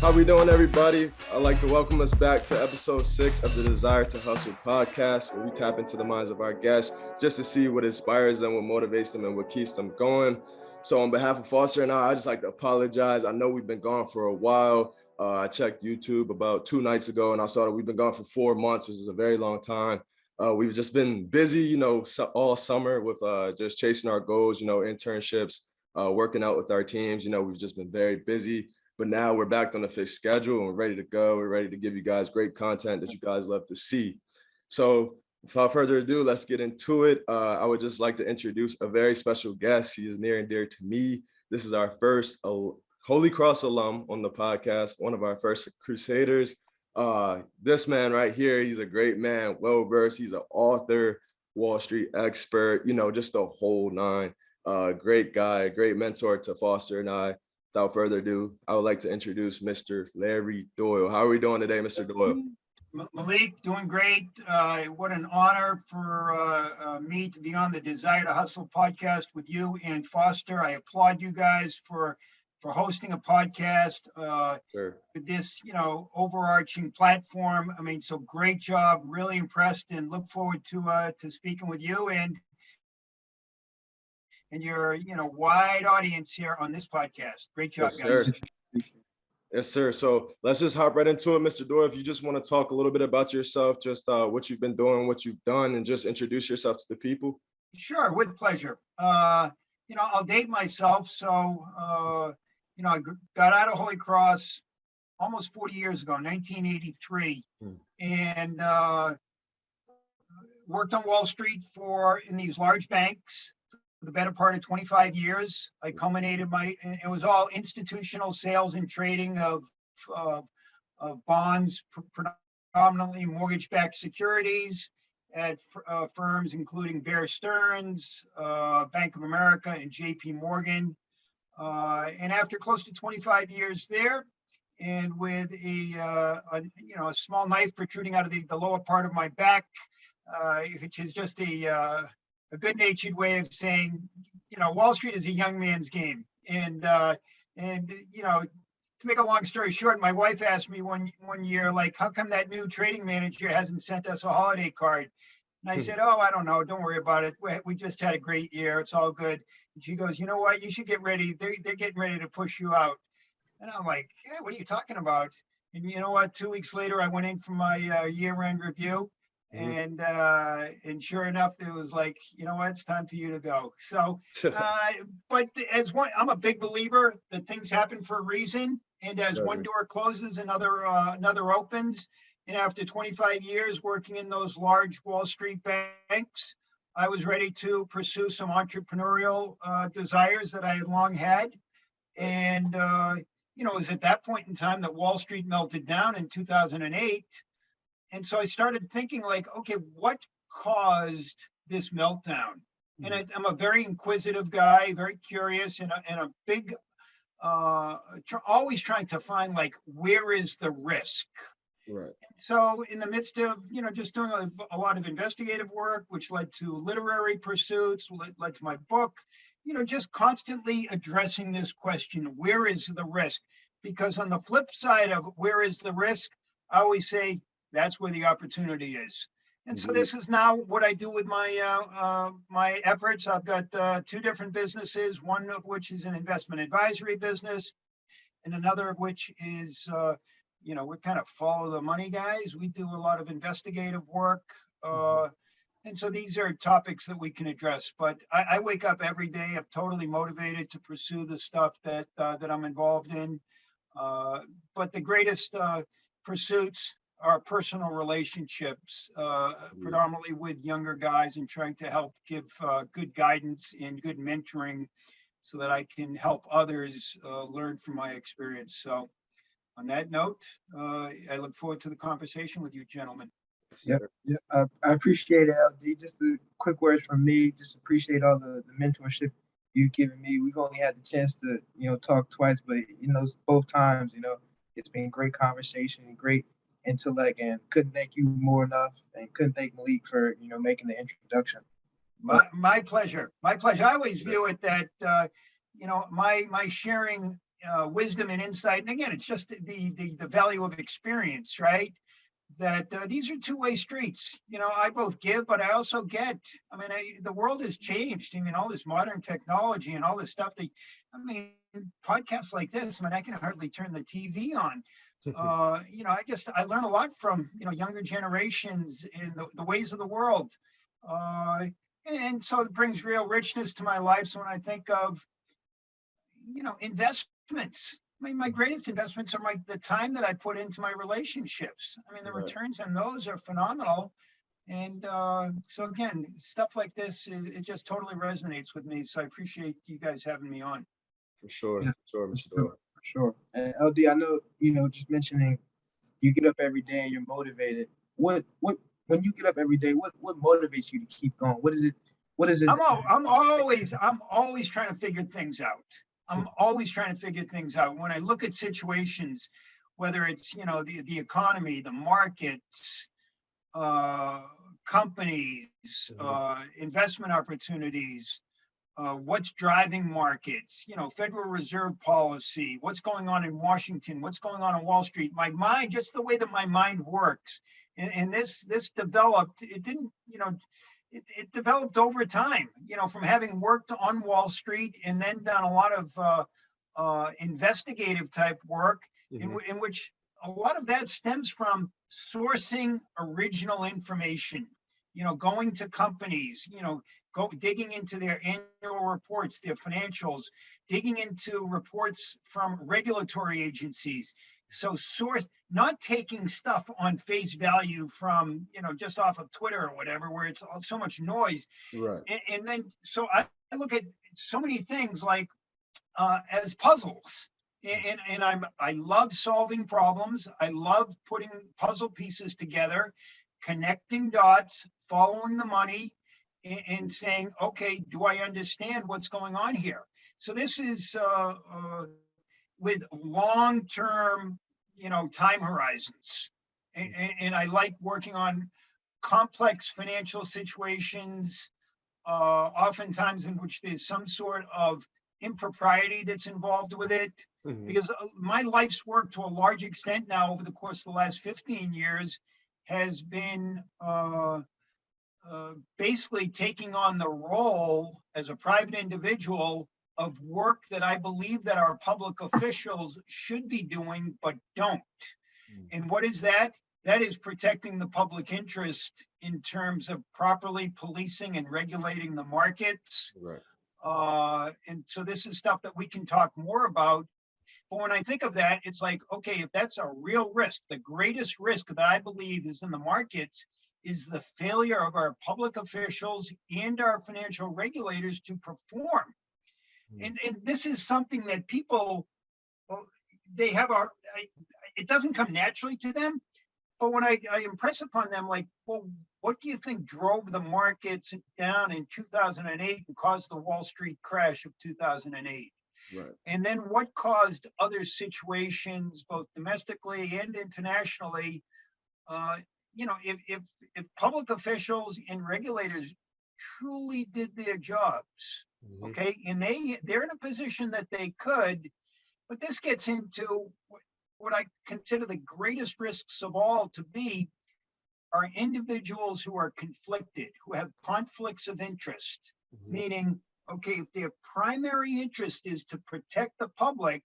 How we doing, everybody? I'd like to welcome us back to episode 6 of the Desire to Hustle podcast, where we tap into the minds of our guests just to see what inspires them, what motivates them, and what keeps them going. So on behalf of Foster and I just like to apologize. I know we've been gone for a while. I checked YouTube about 2 nights ago, and I saw that we've been gone for 4 months, which is a very long time. We've just been busy, all summer with just chasing our goals, internships, working out with our teams. We've just been very busy. But now we're back on a fixed schedule and we're ready to go. We're ready to give you guys great content that you guys love to see. So without further ado, let's get into it. I would just like to introduce a very special guest. He is near and dear to me. This is our first Holy Cross alum on the podcast, one of our first Crusaders. This man right here, he's a great man, well-versed. He's an author, Wall Street expert, just a whole nine. Great guy, great mentor to Foster and I. Without further ado, I would like to introduce Mr. Larry Doyle. How are we doing today, Mr. Doyle? Malik, doing great. What an honor for me to be on the Desire to Hustle podcast with you and Foster. I applaud you guys for hosting a podcast with this, overarching platform. I mean, so great job. Really impressed and look forward to speaking with you and your wide audience here on this podcast. Great job, yes, guys. Sir. Yes, sir. So let's just hop right into it, Mr. Doyle. If you just want to talk a little bit about yourself, just what you've been doing, what you've done, and just introduce yourself to the people. Sure, with pleasure. I'll date myself. So, I got out of Holy Cross almost 40 years ago, 1983, and worked on Wall Street in these large banks. For the better part of 25 years. I culminated it was all institutional sales and trading of bonds, predominantly mortgage-backed securities at firms including Bear Stearns, Bank of America, and JP Morgan. And after close to 25 years there, and with a small knife protruding out of the lower part of my back, which is just a good-natured way of saying, Wall Street is a young man's game. And to make a long story short, my wife asked me one year, like, how come that new trading manager hasn't sent us a holiday card? And I said, I don't know. Don't worry about it. We just had a great year. It's all good. And she goes, you know what? You should get ready. They're getting ready to push you out. And I'm like, hey, what are you talking about? And you know what? 2 weeks later, I went in for my year-end review. And sure enough, it was like, you know what, it's time for you to go. So, but I'm a big believer that things happen for a reason. And as one door closes, another opens. And after 25 years working in those large Wall Street banks, I was ready to pursue some entrepreneurial desires that I had long had. And, it was at that point in time that Wall Street melted down in 2008. And so I started thinking like, okay, what caused this meltdown? And I'm a very inquisitive guy, very curious, and a big, always trying to find like, where is the risk? Right. So in the midst of, just doing a lot of investigative work, which led to literary pursuits, led to my book, just constantly addressing this question, where is the risk? Because on the flip side of where is the risk, I always say, that's where the opportunity is. And so this is now what I do with my my efforts. I've got 2 different businesses, one of which is an investment advisory business, and another of which is, we're kind of follow the money guys. We do a lot of investigative work. And so these are topics that we can address. But I wake up every day. I'm totally motivated to pursue the stuff that I'm involved in. But the greatest pursuits are personal relationships, predominantly with younger guys, and trying to help give good guidance and good mentoring so that I can help others learn from my experience. So on that note, I look forward to the conversation with you gentlemen. Yeah. I appreciate it, LD. Just the quick words from me. Just appreciate all the mentorship you've given me. We've only had the chance to, talk twice, but both times, it's been great conversation, great intellect, and couldn't thank you more enough, and couldn't thank Malik for making the introduction. My pleasure. I always view it that my sharing wisdom and insight. And again, it's just the value of experience, right? That these are two-way streets. I both give, but I also get. I mean, the world has changed. I mean, all this modern technology and all this stuff. Podcasts like this. I mean, I can hardly turn the TV on. I learn a lot from younger generations in the ways of the world, and so it brings real richness to my life. So when I think of investments. I mean, my greatest investments are the time that I put into my relationships. I mean, the returns on those are phenomenal. And so again, stuff like this, it just totally resonates with me. So I appreciate you guys having me on. For sure, Yeah, for sure. For sure. And LD, I know, just mentioning you get up every day and you're motivated. What when you get up every day, what motivates you to keep going? What is it? I'm always trying to figure things out. I'm always trying to figure things out. When I look at situations, whether it's the economy, the markets, companies, investment opportunities, what's driving markets, Federal Reserve policy, what's going on in Washington, what's going on Wall Street. My mind, just the way that my mind works, and this developed. It didn't, It developed over time, from having worked on Wall Street and then done a lot of investigative type work, in which a lot of that stems from sourcing original information, going to companies, digging into their annual reports, their financials, digging into reports from regulatory agencies. So not taking stuff on face value from, just off of Twitter or whatever, where it's so much noise. Right. And then, so I look at so many things like as puzzles. And I love solving problems. I love putting puzzle pieces together, connecting dots, following the money, and saying, okay, do I understand what's going on here? So this is with long-term, time horizons. And I like working on complex financial situations, oftentimes in which there's some sort of impropriety that's involved with it. Because my life's work, to a large extent now over the course of the last 15 years, has been basically taking on the role as a private individual of work that I believe that our public officials should be doing, but don't. And what is that? That is protecting the public interest in terms of properly policing and regulating the markets. Right. And so this is stuff that we can talk more about. But when I think of that, it's like, okay, if that's a real risk, the greatest risk that I believe is in the markets is the failure of our public officials and our financial regulators to perform. And this is something that people, they have it doesn't come naturally to them. But when I impress upon them, like, well, what do you think drove the markets down in 2008 and caused the Wall Street crash of 2008? Right. And then what caused other situations, both domestically and internationally? If public officials and regulators truly did their jobs, okay, and they're in a position that they could, but this gets into what I consider the greatest risks of all to be are individuals who are conflicted, who have conflicts of interest, meaning, okay, if their primary interest is to protect the public,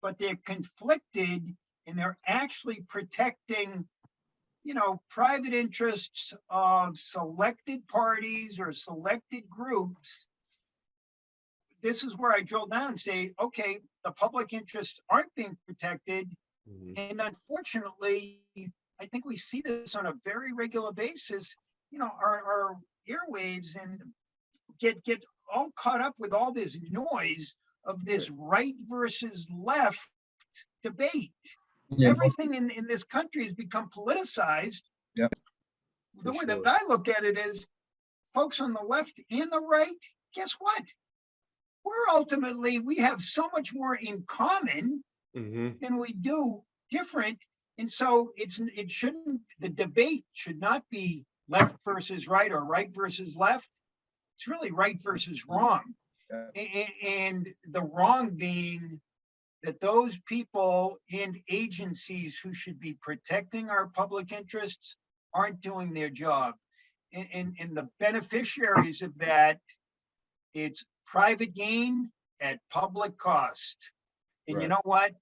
but they're conflicted and they're actually protecting, private interests of selected parties or selected groups. This is where I drill down and say, okay, the public interests aren't being protected. And unfortunately, I think we see this on a very regular basis. Our airwaves and get all caught up with all this noise of this right versus left debate. Yeah. Everything in this country has become politicized. Yeah. The way that I look at it is, folks on the left and the right, guess what? We have so much more in common than we do different. And so the debate should not be left versus right or right versus left. It's really right versus wrong. And the wrong being that those people and agencies who should be protecting our public interests aren't doing their job. And the beneficiaries of that, it's private gain at public cost. And you Right. know what?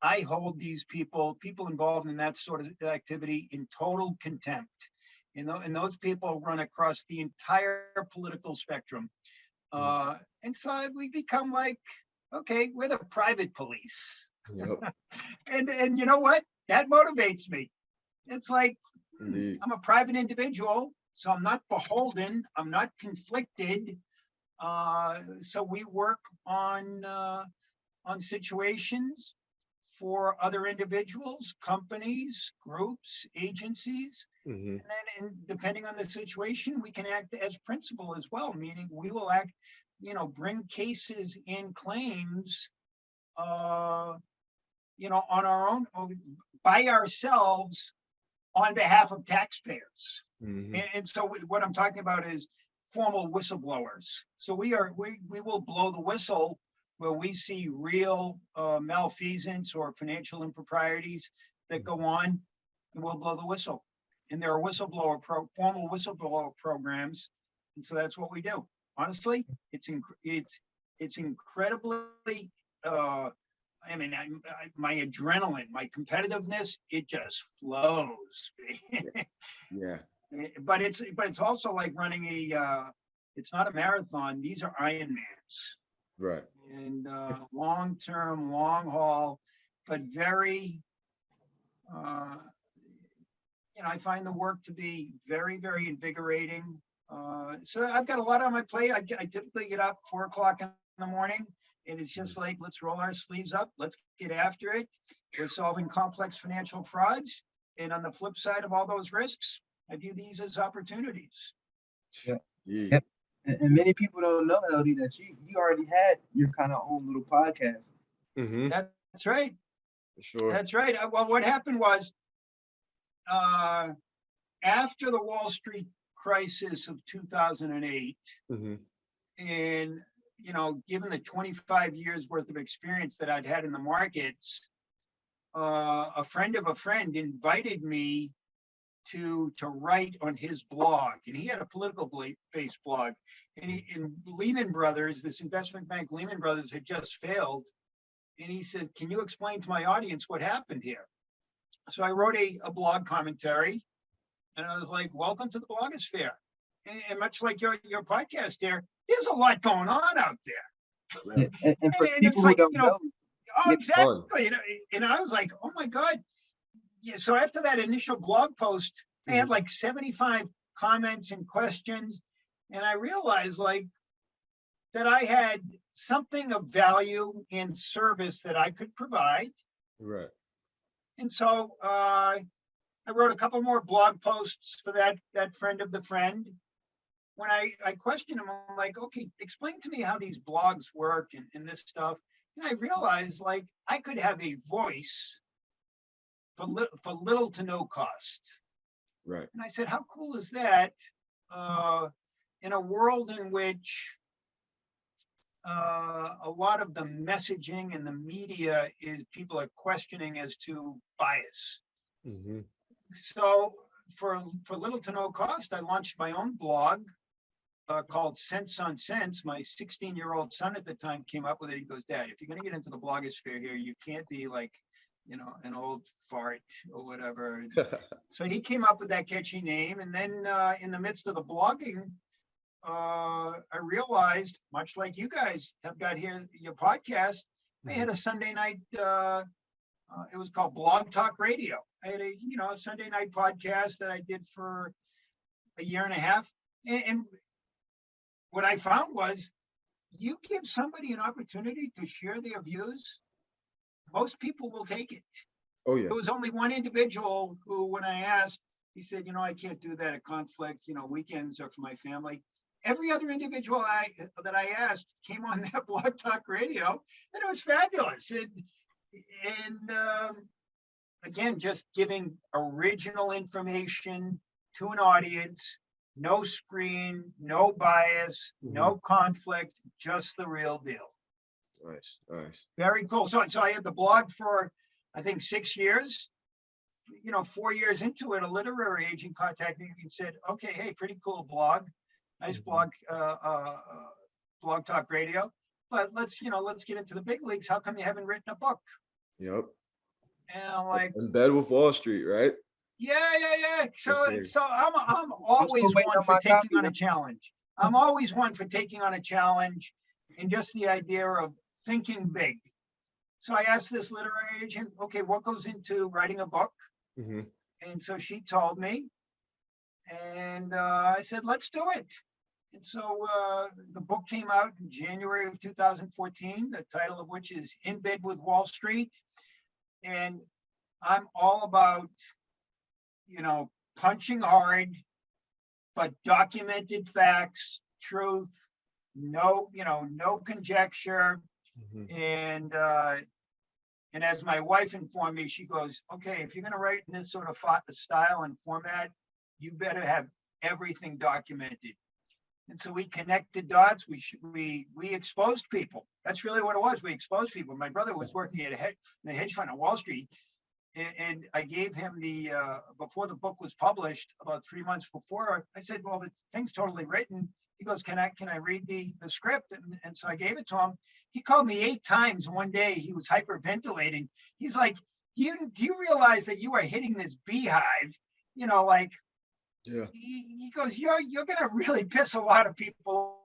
I hold these people involved in that sort of activity in total contempt. And those people run across the entire political spectrum. And so we become like, okay, we're the private police. Yep. And you know what? That motivates me. It's like, Indeed. I'm a private individual, so I'm not beholden, I'm not conflicted. So we work on situations for other individuals, companies, groups, agencies. Mm-hmm. And depending on the situation, we can act as principal as well, meaning we will act, bring cases and claims, on our own, by ourselves, on behalf of taxpayers. Mm-hmm. And so what I'm talking about is formal whistleblowers. So we will blow the whistle where we see real malfeasance or financial improprieties that go on, and we'll blow the whistle. And there are formal whistleblower programs, and so that's what we do. Honestly, it's incredibly. My adrenaline, my competitiveness, it just flows. Yeah. But it's also like running it's not a marathon. These are Ironmans. Right. And long-term, long haul, but very, I find the work to be very, very invigorating. So I've got a lot on my plate. I typically get up 4:00 in the morning, and it's just like, let's roll our sleeves up. Let's get after it. We're solving complex financial frauds. And on the flip side of all those risks, I view these as opportunities. Yeah. Yeah. Yep. And many people don't know, LD, that you already had your kind of own little podcast. Mm-hmm. That's right. For sure. That's right. Well, what happened was, after the Wall Street crisis of 2008, Mm-hmm. and given the 25 years worth of experience that I'd had in the markets, a friend of a friend invited me to write on his blog, and he had a political based blog, and Lehman Brothers, this investment bank, Lehman Brothers, had just failed, and he said, "Can you explain to my audience what happened here?" So I wrote a blog commentary, and I was like, "Welcome to the blogosphere." And much like your podcast there, there's a lot going on out there. And for And people it's like, who don't know, oh, it's exactly. And I was like, oh my God. Yeah. So after that initial blog post, I had like 75 comments and questions. And I realized that I had something of value and service that I could provide. Right. And so I wrote a couple more blog posts for that friend of the friend. When I questioned him, I'm like, okay, explain to me how these blogs work and this stuff. And I realized I could have a voice for little to no cost. Right. And I said, how cool is that? In a world in which a lot of the messaging and the media is people are questioning as to bias. Mm-hmm. So for little to no cost, I launched my own blog called Sense on Sense. My 16-year-old son at the time came up with it. He goes, "Dad, if you're going to get into the blogosphere here, you can't be like, an old fart or whatever." So he came up with that catchy name. And then in the midst of the blogging, I realized, much like you guys have got here, your podcast, I had a Sunday night, it was called Blog Talk Radio. I had a Sunday night podcast that I did for a year and a half. And what I found was, you give somebody an opportunity to share their views, most people will take it. Oh yeah. There was only one individual who, when I asked, he said, I can't do that at conflict, weekends are for my family. Every other individual that I asked came on that Blog Talk Radio, and it was fabulous. And again, just giving original information to an audience, no screen, no bias, no conflict, just the real deal. Nice, nice. Very cool. So I had the blog for, I think, 6 years. 4 years into it, a literary agent contacted me and said, okay, hey, pretty cool blog. Nice blog, blog talk radio. But let's get into the big leagues. How come you haven't written a book? Yep. And I'm like, In bed with Wall Street, right? yeah. So Okay. I'm I'm always still waiting one on for my taking copy. on a challenge. I'm always one for taking on a challenge and just the idea of thinking big. So I asked this literary agent, okay, what goes into writing a book? Mm-hmm. And so she told me, and I said, let's do it. And so the book came out in January of 2014, the title of which is In Bed with Wall Street. And I'm all about, punching hard, but documented facts, truth, no conjecture. Mm-hmm. And as my wife informed me, she goes, okay, if you're going to write in this sort of style and format, you better have everything documented. And so we connected dots. We exposed people. That's really what it was. We exposed people. My brother was working at a hedge fund on Wall Street. And I gave him before the book was published, about 3 months before, I said, well, the thing's totally written. He goes, can I read the script? And so I gave it to him. He called me 8 times one day. He was hyperventilating. He's like, do you realize that you are hitting this beehive? Yeah. He goes, you're going to really piss a lot of people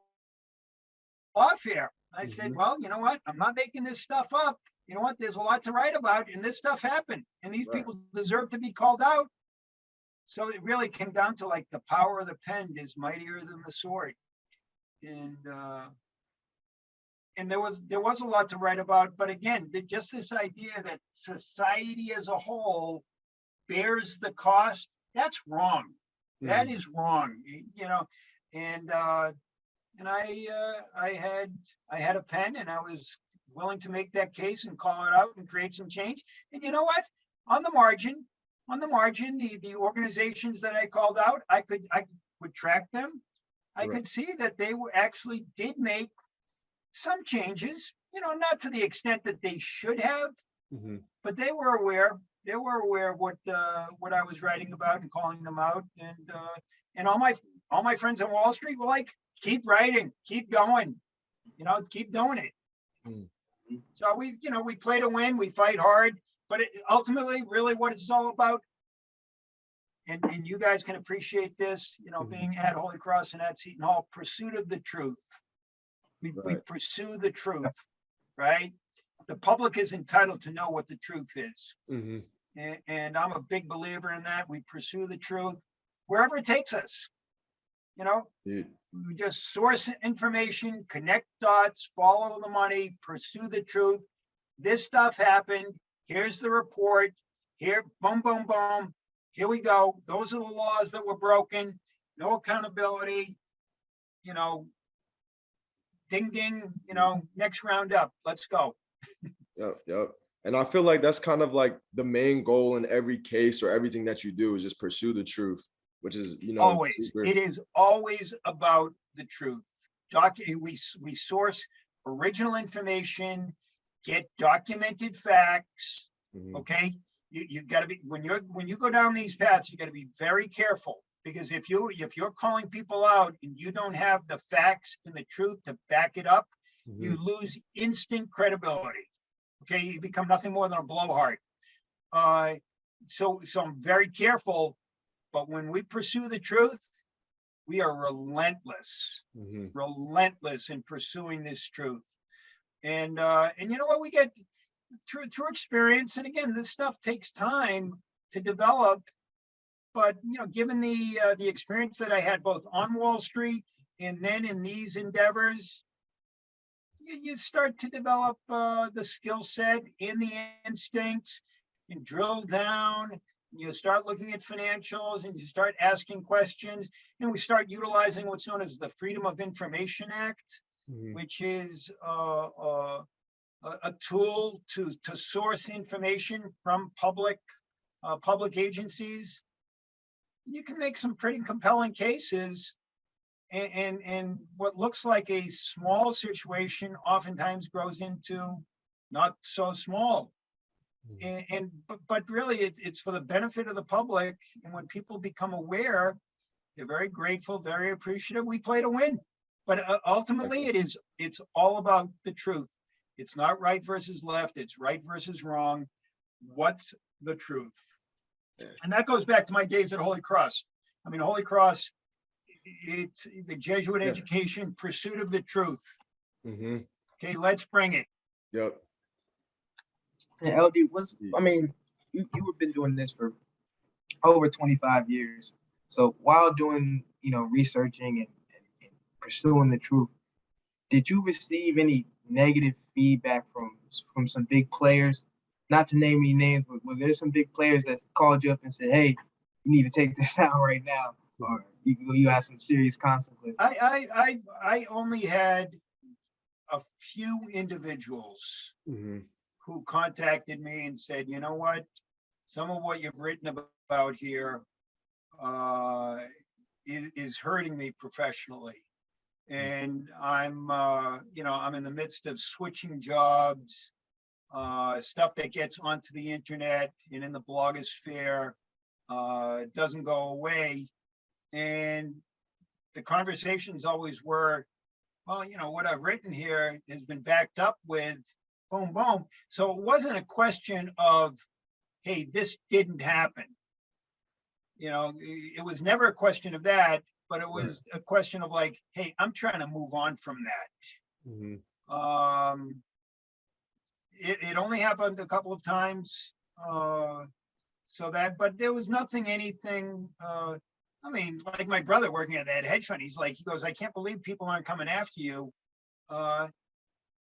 off here. I said, well, you know what? I'm not making this stuff up. You know what? There's a lot to write about, and this stuff happened, and these people deserve to be called out. So it really came down to like the power of the pen is mightier than the sword. And there was a lot to write about, but again, just this idea that society as a whole bears the cost, that's wrong. That is wrong, and I had a pen, and I was willing to make that case and call it out and create some change. And you know what? On the margin, the organizations that I called out, I could track them. I could see that they actually did make some changes, not to the extent that they should have, but they were aware. They were aware of what I was writing about and calling them out. And all my friends on Wall Street were like, keep writing, keep going, keep doing it. So we play to win, we fight hard, but ultimately, really, what it's all about, and you guys can appreciate this, being at Holy Cross and at Seton Hall, pursuit of the truth. We pursue the truth, right? The public is entitled to know what the truth is, and I'm a big believer in that. We pursue the truth wherever it takes us. We just source information, connect dots, follow the money, pursue the truth. This stuff happened. Here's the report. Here, boom, boom, boom. Here we go. Those are the laws that were broken. No accountability. Ding, ding. Next round up. Let's go. Yep. And I feel like that's kind of like the main goal in every case or everything that you do is just pursue the truth, which is, always. super. It is always about the truth. We source original information, get documented facts. Okay, you got to be when you go down these paths, you got to be very careful, because if you're calling people out and you don't have the facts and the truth to back it up, you lose instant credibility. Okay, you become nothing more than a blowhard. So I'm very careful. But when we pursue the truth, we are relentless in pursuing this truth. And you know what, we get through experience. And again, this stuff takes time to develop. But given the experience that I had both on Wall Street and then in these endeavors, you start to develop the skill set and the instincts, and drill down. You start looking at financials and you start asking questions, and we start utilizing what's known as the Freedom of Information Act, which is a tool to source information from public agencies. You can make some pretty compelling cases, and what looks like a small situation oftentimes grows into not so small. But really it's for the benefit of the public. And when people become aware, they're very grateful, very appreciative. We play to win. But ultimately it's all about the truth. It's not right versus left. It's right versus wrong. What's the truth? And that goes back to my days at Holy Cross. I mean, Holy Cross, it's the Jesuit education, pursuit of the truth. Okay, let's bring it. Yep. And LD, I mean, you have been doing this for over 25 years. So while doing, researching and pursuing the truth, did you receive any negative feedback from some big players? Not to name any names, but were there some big players that called you up and said, "Hey, you need to take this down right now," or you have some serious consequences? I only had a few individuals who contacted me and said, "You know what? Some of what you've written about here is hurting me professionally, and I'm in the midst of switching jobs." Stuff that gets onto the internet and in the blogosphere doesn't go away. And the conversations always were, well, what I've written here has been backed up with boom, boom. So it wasn't a question of, hey, this didn't happen. It was never a question of that, but it was a question of like, hey, I'm trying to move on from that. It only happened a couple of times. But there was anything, I mean, like my brother working at that hedge fund, he goes, "I can't believe people aren't coming after you."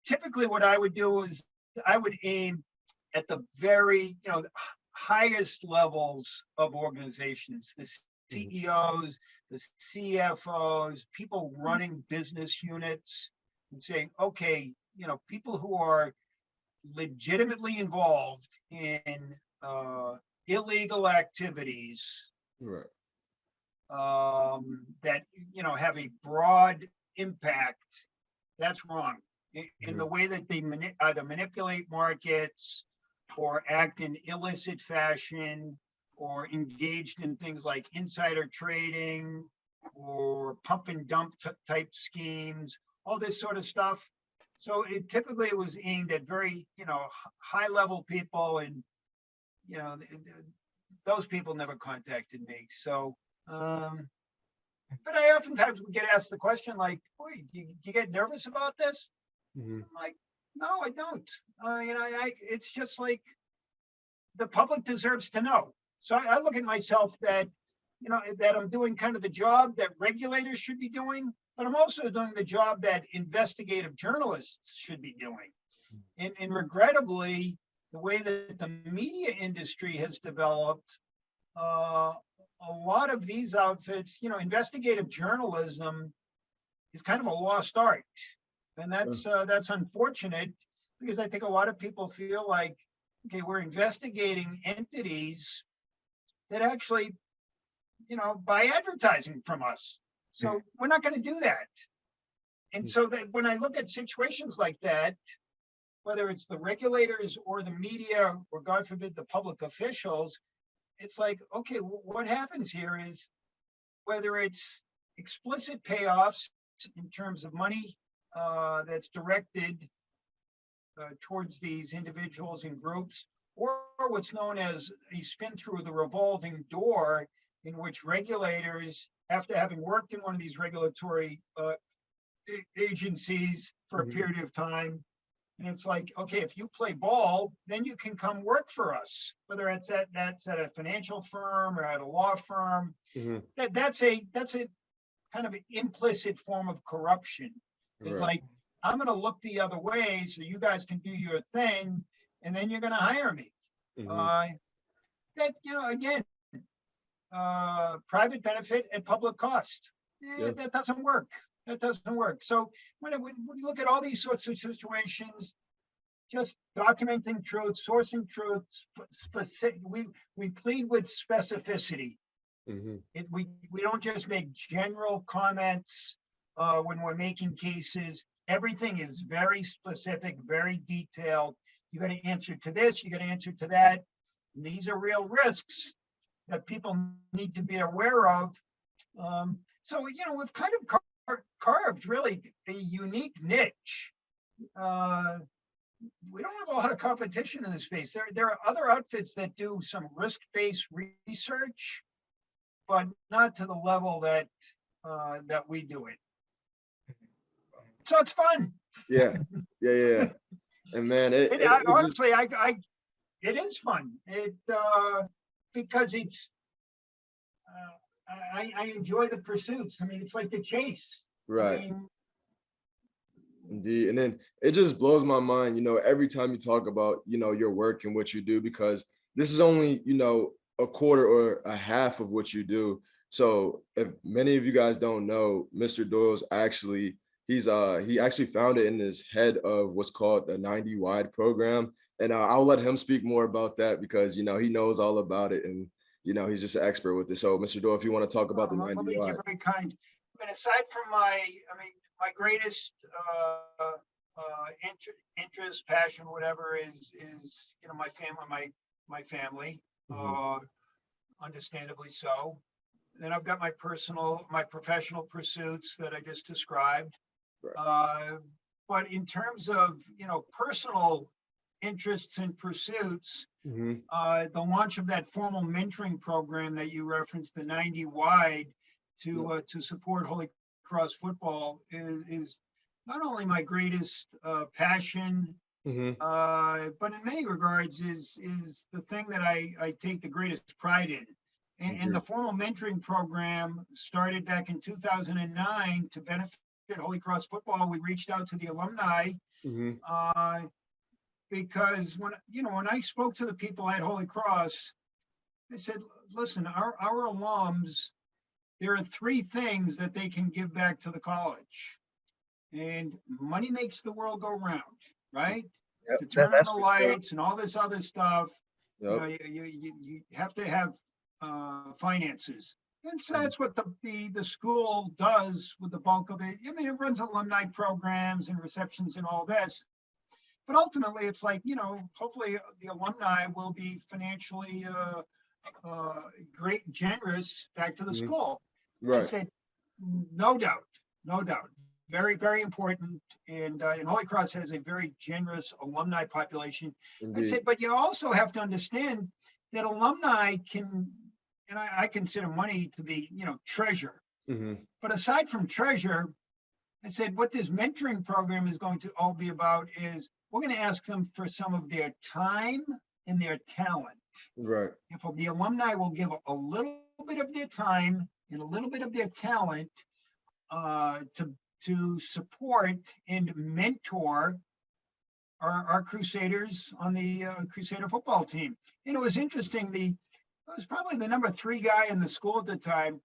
Typically what I would do is I would aim at the very, highest levels of organizations, the CEOs, the CFOs, people running business units, and saying, okay, people who are legitimately involved in illegal activities that have a broad impact, that's wrong. In the way that they either manipulate markets or act in illicit fashion or engaged in things like insider trading or pump and dump type schemes, all this sort of stuff. So typically it was aimed at very, high level people, and, those people never contacted me. So, but I oftentimes would get asked the question like, boy, do you get nervous about this? I'm like, no, I don't. It's just like the public deserves to know. So I look at myself that, that I'm doing kind of the job that regulators should be doing, but I'm also doing the job that investigative journalists should be doing. And regrettably, the way that the media industry has developed, a lot of these outfits, investigative journalism is kind of a lost art. And that's unfortunate, because I think a lot of people feel like, okay, we're investigating entities that actually, buy advertising from us. So we're not going to do that. And so that when I look at situations like that, whether it's the regulators or the media, or God forbid, the public officials, it's like, okay, what happens here is, whether it's explicit payoffs in terms of money that's directed towards these individuals and groups, or what's known as a spin through the revolving door, in which regulators, after having worked in one of these regulatory agencies for a period of time, and it's like, okay, if you play ball, then you can come work for us, whether that's at a financial firm or at a law firm. That's a kind of an implicit form of corruption. It's like, I'm going to look the other way so you guys can do your thing, and then you're going to hire me. That, again, private benefit at public cost. That doesn't work. That doesn't work. So when you look at all these sorts of situations, just documenting truth, sourcing truth, we plead with specificity. Mhm. We don't just make general comments when we're making cases. Everything is very specific, very detailed. You got to answer to this, you got to answer to that. And these are real risks that people need to be aware of. So, we've kind of carved really a unique niche. We don't have a lot of competition in this space. There are other outfits that do some risk-based research, but not to the level that we do it. So it's fun. Yeah. Yeah. And man, And honestly, it is fun. Because it's I enjoy the pursuits. I mean, it's like the chase. right. I mean, Indeed. And then it just blows my mind, every time you talk about, your work and what you do, because this is only, a quarter or a half of what you do. So if many of you guys don't know, Mr. Doyle's he actually founded in his head of what's called the 90 wide program. And I'll let him speak more about that because, he knows all about it and, he's just an expert with it. So Mr. Doyle, if you want to talk about the 90 well, wide. you're very kind. I mean, aside from my greatest interest, passion, whatever is my family, Mhm. understandably so. Then I've got my professional pursuits that I just described. Right. But in terms of personal interests and pursuits, Mhm. the launch of that formal mentoring program that you referenced, the 90 wide, Yeah. to support Holy Cross football is not only my greatest passion, Mhm. but in many regards is the thing that I take the greatest pride in. And the Indeed. formal mentoring program started back in 2009 to benefit Holy Cross football. We reached out to the alumni Mhm. uh, because when I spoke to the people at Holy Cross, I said, listen, our alums, there are three things that they can give back to the college. And money makes the world go round, right? Yep, To turn on that's the for sure. lights and all this other stuff, Yep. you have to have finances. And so Mhm. that's what the school does with the bulk of it. I mean, it runs alumni programs and receptions and all this. But ultimately, it's like, hopefully the alumni will be financially great, generous back to the Mhm. school. I Right. said, no doubt, no doubt. Very, very important. And Holy Cross has a very generous alumni population. I Indeed. said, but you also have to understand that alumni can, and I consider money to be, treasure. Mhm. But aside from treasure, I said, what this mentoring program is going to all be about is we're going to ask them for some of their time and their talent. Right. If the alumni will give a little bit of their time and a little bit of their talent to support and mentor our Crusaders on the Crusader football team. And it was interesting. It was probably the number 3 guy in the school at the time.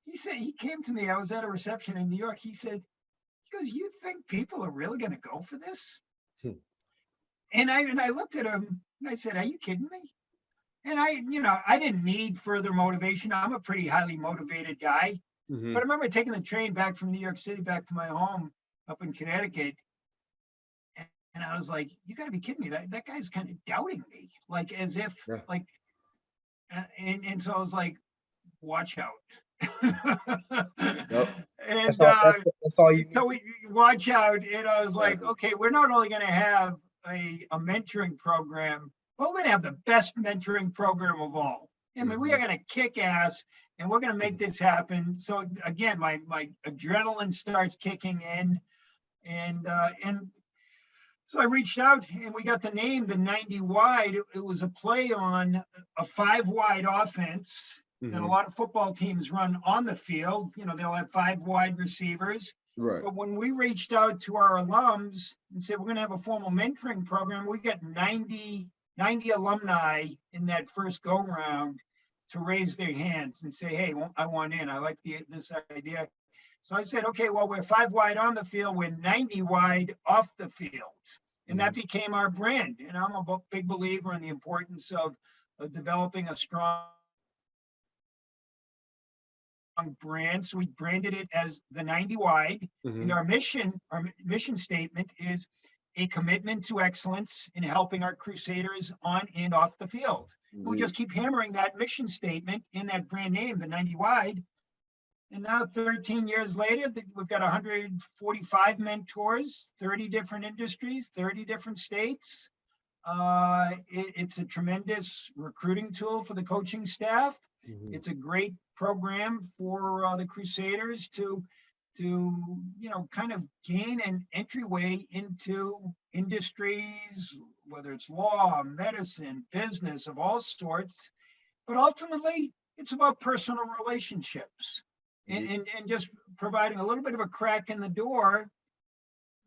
He came to me. I was at a reception in New York. He goes, you think people are really going to go for this? Hmm. And I looked at him and I said, are you kidding me? And I didn't need further motivation. I'm a pretty highly motivated guy. But I Mhm. remember taking the train back from New York City back to my home up in Connecticut. And I was like, you got to be kidding me. That guy's kind of doubting me, like as if, Yeah. like, and so I was like, watch out. Yep. and That's all. That's all you need. so we watch out. And I was like, Exactly. okay, we're not only going to have a mentoring program, but we're going to have the best mentoring program of all. I mean, we are Mhm. going to kick ass and we're going to make this happen. So again, my adrenaline starts kicking in, and so I reached out and we got the name, the 90 wide. It was a play on a 5 wide offense that a Mhm. lot of football teams run on the field. They'll have 5 wide receivers. Right. But when we reached out to our alums and said, we're going to have a formal mentoring program, we got 90 alumni in that first go round to raise their hands and say, hey, I want in. I like this idea. So I said, okay, well, we're 5 wide on the field, we're 90 wide off the field. And that Mhm. became our brand. And I'm a big believer in the importance of developing a strong brand. So we branded it as the 90 wide. And our mission statement is a commitment to excellence in helping our Crusaders on and off the field. We just keep hammering that mission statement in that brand name, the 90 wide. And now 13 years later, we've got 145 mentors, 30 different industries, 30 different states. It's a tremendous recruiting tool for the coaching staff. It's a great program for the Crusaders to kind of gain an entryway into industries, whether it's law, medicine, business of all sorts. But ultimately, it's about personal relationships and just providing a little bit of a crack in the door,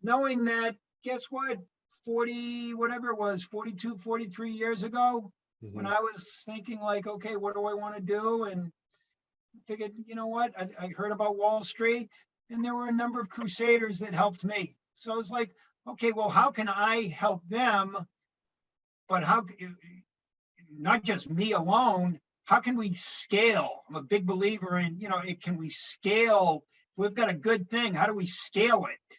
knowing that, guess what, 40, whatever it was, 42, 43 years ago, when I was thinking like, okay, what do I want to do? And figured, you know what, I heard about Wall Street, and there were a number of Crusaders that helped me. So I was like, okay, well, how can I help them? But how, not just me alone, how can we scale? I'm a big believer in, can we scale? We've got a good thing. How do we scale it?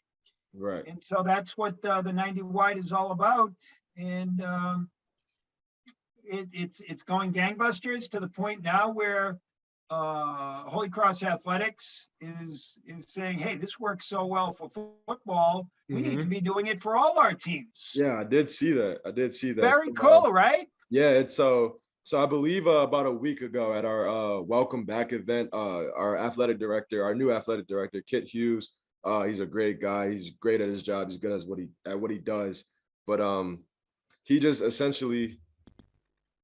Right. And so that's what the 90 wide is all about. And it's going gangbusters to the point now where Holy Cross Athletics is saying, hey, this works so well for football. We need to be doing it for all our teams. Yeah, I did see that. Very cool, right? Yeah, it's so I believe about a week ago at our welcome back event, our new athletic director, Kit Hughes, he's a great guy. He's great at his job. He's good at what he does. But he just essentially,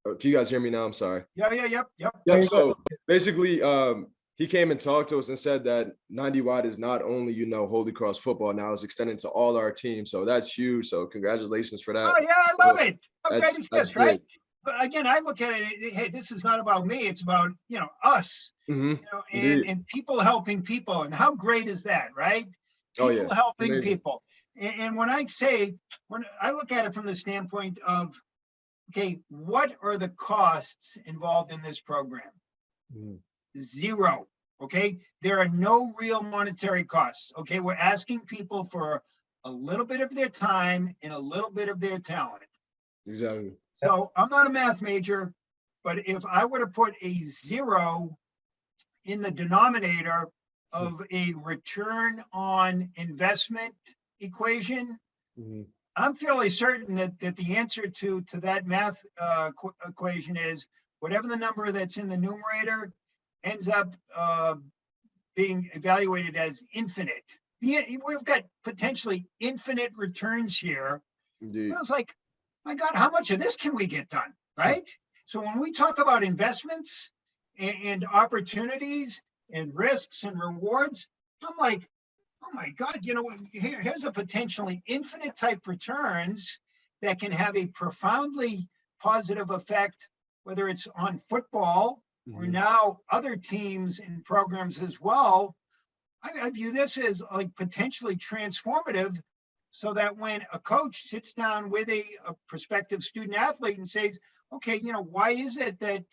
can you guys hear me now? I'm sorry. Yep. So basically, he came and talked to us and said that 90 wide is not only, Holy Cross football, now it's extending to all our teams. So that's huge. So congratulations for that. Oh yeah, I love it. How great is this, right? Great. But again, I look at it, hey, this is not about me. It's about, us, and people helping people. And how great is that, right? People helping people. And when I look at it from the standpoint of, okay, what are the costs involved in this program? Zero. Okay. There are no real monetary costs. Okay. We're asking people for a little bit of their time and a little bit of their talent. Exactly. So I'm not a math major, but if I were to put a zero in the denominator of a return on investment equation, I'm fairly certain that the answer to that math equation is whatever the number that's in the numerator ends up being evaluated as infinite. We've got potentially infinite returns here. Indeed. I was like, my God, how much of this can we get done, right? So when we talk about investments and opportunities and risks and rewards, I'm like, oh my God, here's a potentially infinite type returns that can have a profoundly positive effect, whether it's on football or now other teams and programs as well. I view this as like potentially transformative, so that when a coach sits down with a prospective student athlete and says, okay, why is it that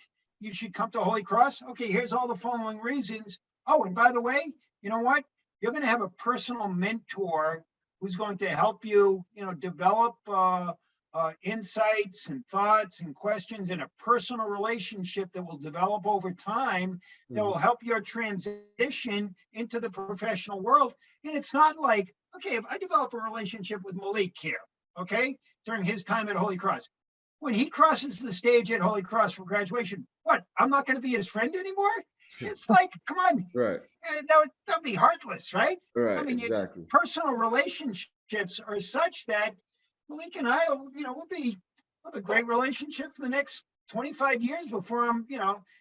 you should come to Holy Cross? Okay, here's all the following reasons. Oh, and by the way, you know what? You're going to have a personal mentor who's going to help you, develop insights and thoughts and questions in a personal relationship that will develop over time, that will help your transition into the professional world. And it's not like, okay, if I develop a relationship with Malik here, okay, during his time at Holy Cross, when he crosses the stage at Holy Cross for graduation, what, I'm not going to be his friend anymore? It's like, come on. Right. That would be heartless, right? Right. I mean, exactly. Personal relationships are such that Malik and I, we'll have a great relationship for the next 25 years before I'm,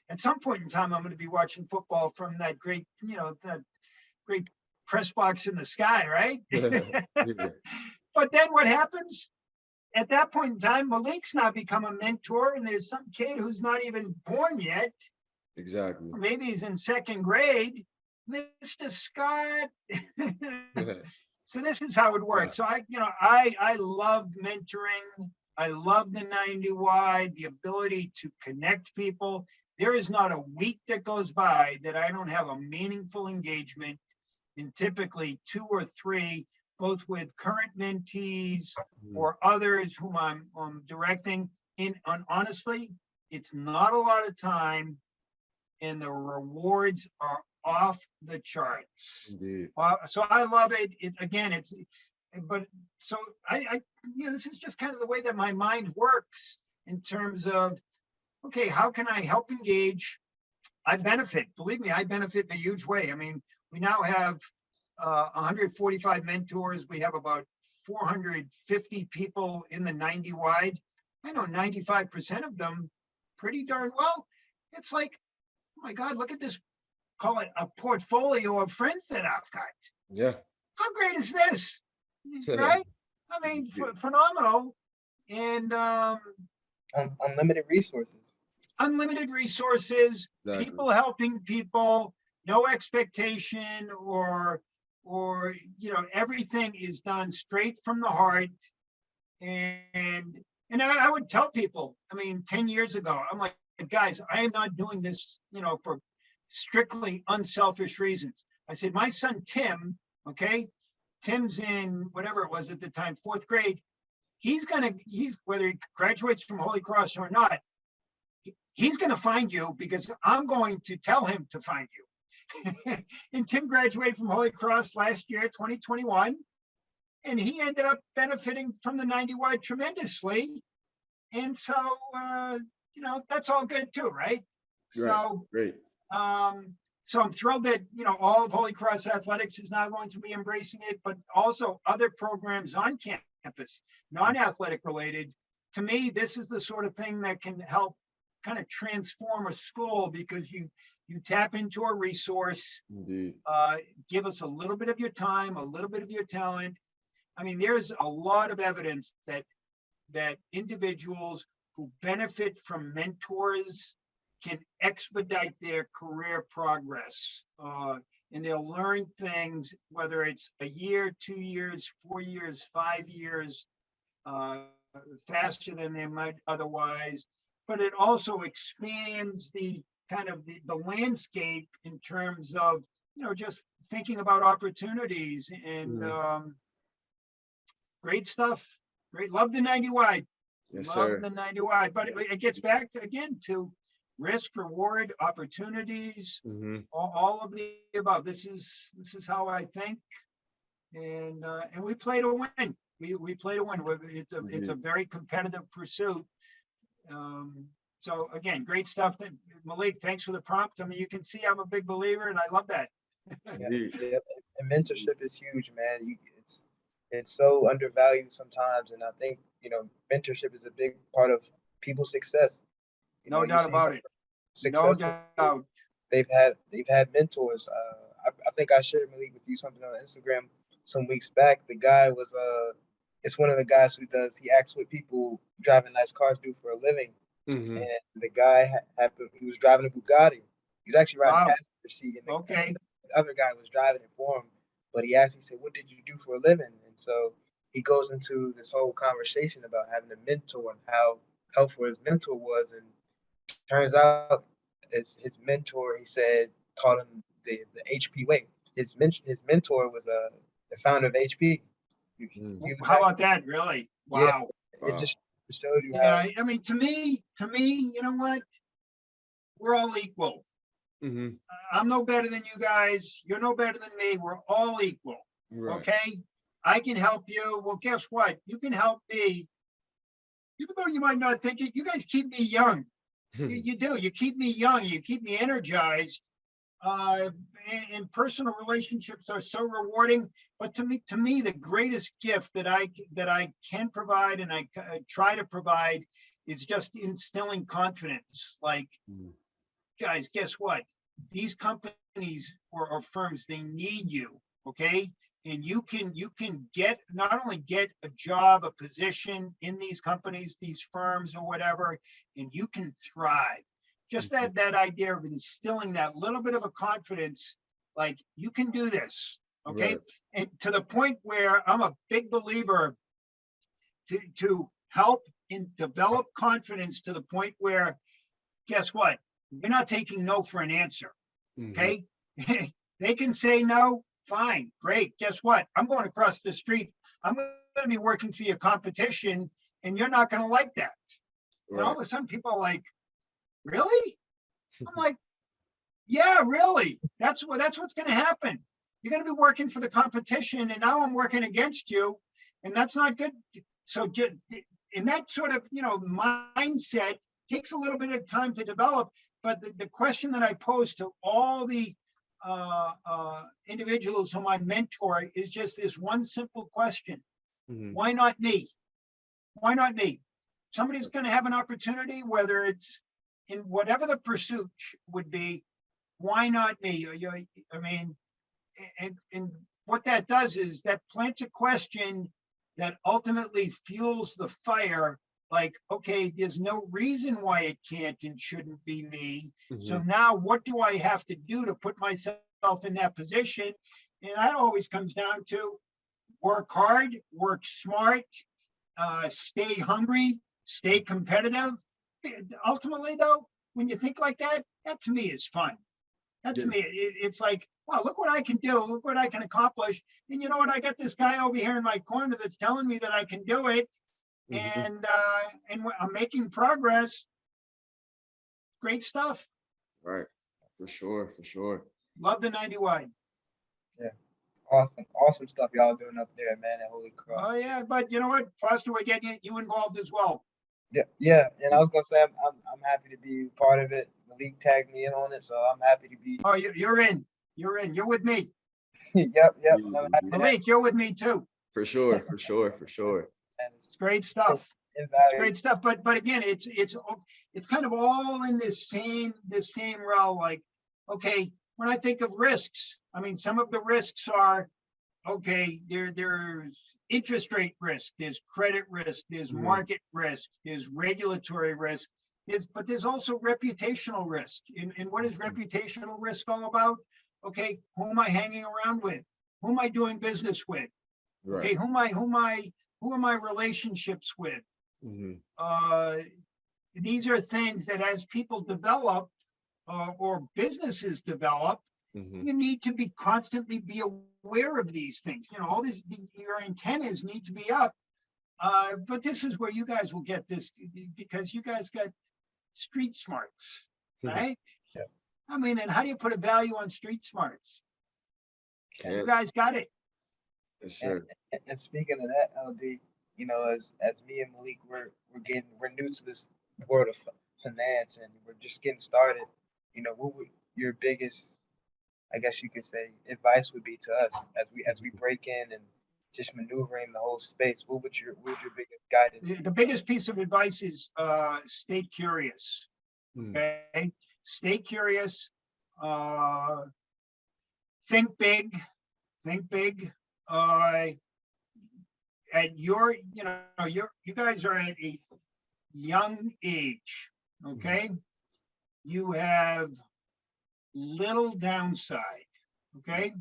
at some point in time, I'm going to be watching football from that great, that great press box in the sky, right? But then what happens? At that point in time, Malik's now become a mentor, and there's some kid who's not even born yet. Exactly. Maybe he's in second grade. Mr. Scott. So this is how it works. Yeah. So I love mentoring. I love the 90 wide, the ability to connect people, there is not a week that goes by that I don't have a meaningful engagement in typically 2 or 3, both with current mentees or others whom I'm directing. Honestly, it's not a lot of time, and the rewards are off the charts. Indeed. So I love it. But so I this is just kind of the way that my mind works in terms of, okay, how can I help engage? I benefit. Believe me, I benefit in a huge way. I mean, we now have 145 mentors. We have about 450 people in the 90 wide. I know 95% of them pretty darn well. It's like, oh my God, look at this, call it a portfolio of friends that I've got. Yeah. How great is this? Right? I mean, phenomenal. And unlimited resources. Unlimited resources, Exactly. people helping people, no expectation or everything is done straight from the heart. And I would tell people, I mean, 10 years ago, I'm like, guys, I am not doing this, for strictly unselfish reasons. I said, my son, Tim, okay, Tim's in whatever it was at the time, 4th grade. He's whether he graduates from Holy Cross or not, he's going to find you because I'm going to tell him to find you. And Tim graduated from Holy Cross last year, 2021, and he ended up benefiting from the 90 wide tremendously. And so, that's all good too, right? So, great. So I'm thrilled that, all of Holy Cross Athletics is now going to be embracing it, but also other programs on campus, non-athletic related. To me, this is the sort of thing that can help kind of transform a school, because you tap into a resource, Indeed. Give us a little bit of your time, a little bit of your talent. I mean, there's a lot of evidence that individuals who benefit from mentors can expedite their career progress, and they'll learn things, whether it's a year, 2 years, 4 years, 5 years, faster than they might otherwise. But it also expands the kind of the landscape in terms of, just thinking about opportunities and great stuff. Great. Love the 90 wide. Yes, Love sir. the 90 wide. But it gets back to risk, reward, opportunities, all of the above. This is how I think. And we play to win. We play to win. It's a very competitive pursuit. So again, great stuff. Malik, thanks for the prompt. I mean, you can see I'm a big believer, and I love that. Yeah. And mentorship is huge, man. It's so undervalued sometimes, and I think mentorship is a big part of people's success. No doubt about it. No doubt. They've had mentors. I think I shared, Malik, with you something on Instagram some weeks back. The guy was it's one of the guys he acts with people driving nice cars do for a living. And the guy he was driving a Bugatti. He's actually riding passenger seat, and the other guy was driving it for him. But he said, "What did you do for a living?" And so he goes into this whole conversation about having a mentor and how helpful his mentor was. And turns out his mentor, he said, taught him the HP way. His mentor was the founder of HP. How about that? Really? Wow. Yeah, it just showed you. Yeah, I mean, to me, you know what? We're all equal. I'm no better than you guys. You're no better than me. We're all equal. Right. Okay? I can help you. Well, guess what? You can help me. Even though you might not think it, you guys keep me young. You do. You keep me young. You keep me energized. And personal relationships are so rewarding. But to me, the greatest gift that I can provide, and I try to provide, is just instilling confidence. Like, guys, guess what? These companies or firms, they need you. Okay. And you can not only get a job, a position in these companies, these firms or whatever, and you can thrive. Just that idea of instilling that little bit of a confidence, like you can do this. Okay. Right. And to the point where I'm a big believer to help and develop confidence to the point where, guess what? We're not taking no for an answer. Mhm. Okay. They can say no. Fine. Great. Guess what? I'm going across the street. I'm going to be working for your competition, and you're not going to like that. And all Right. of a sudden people are like, really? I'm like, yeah, really. That's what's going to happen. You're going to be working for the competition, and now I'm working against you, and that's not good. So just in that sort of, mindset takes a little bit of time to develop. But the question that I pose to all the individuals whom I mentor is just this one simple question: Mhm. why not me? Why not me? Somebody's going to have an opportunity, whether it's in whatever the pursuit would be. Why not me? I mean, and what that does is that plants a question that ultimately fuels the fire. Like, okay, there's no reason why it can't and shouldn't be me. So Mhm. now what do I have to do to put myself in that position? And that always comes down to work hard, work smart, stay hungry, stay competitive. Ultimately, though, when you think like that, that to me is fun. That to Yeah. me, it's like, wow, look what I can do. Look what I can accomplish. And you know what? I got this guy over here in my corner that's telling me that I can do it. Mhm. And I'm making progress. Great stuff. Right. For sure. For sure. Love the 90 wide. Yeah. Awesome stuff y'all doing up there, man, at Holy Oh Cross. yeah, but you know what, Foster, we're getting you involved as well. Yeah. And I was gonna say I'm happy to be part of it. Malik tagged me in on it, so I'm happy to be. Oh, you're in. You're in. You're with me. Yep. And I'm happy Mhm. to have Malik, you're with me too. For sure. For sure. For sure. and It's great stuff. It's invaluable. great stuff. But again, it's kind of all in this same realm. Like, okay, when I think of risks, I mean, some of the risks are, okay, there's interest rate risk, there's credit risk, there's Mhm. market risk, there's regulatory risk, but there's also reputational risk. And what is reputational risk all about? Okay, who am I hanging around with? Who am I doing business with? Right. Okay, who are my relationships with? Mhm. Uh, these are things that as people develop or businesses develop, Mhm. you need to be constantly be aware of these things. All this, your antennas need to be up. But this is where you guys will get this, because you guys got street smarts, right? Yeah. I mean, and how do you put a value on street smarts? You Can't. guys got it. Yes, And, sir. and speaking of that, LD, as me and Malik, we're new to this world of finance, and we're just getting started. What would your biggest, I guess you could say, advice would be to us as we break in and just maneuvering the whole space? What would your biggest guidance be? The biggest piece of advice is stay curious. Mhm. Okay, stay curious. Uh, think big. Think big. At your, you guys are at a young age. Okay, you have little downside. Okay,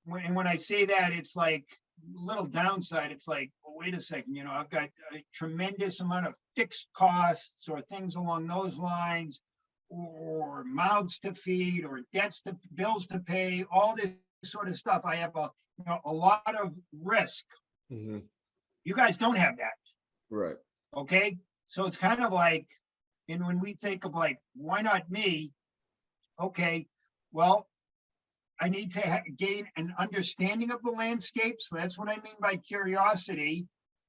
when I say that, it's like little downside. It's like, well, wait a second. I've got a tremendous amount of fixed costs or things along those lines, or mouths to feed, or bills to pay, all this sort of stuff. I have a lot of risk. Mhm. You guys don't have that. Right. Okay. So it's kind of like, and when we think of like, why not me? Okay, well, I need to gain an understanding of the landscape. So that's what I mean by curiosity.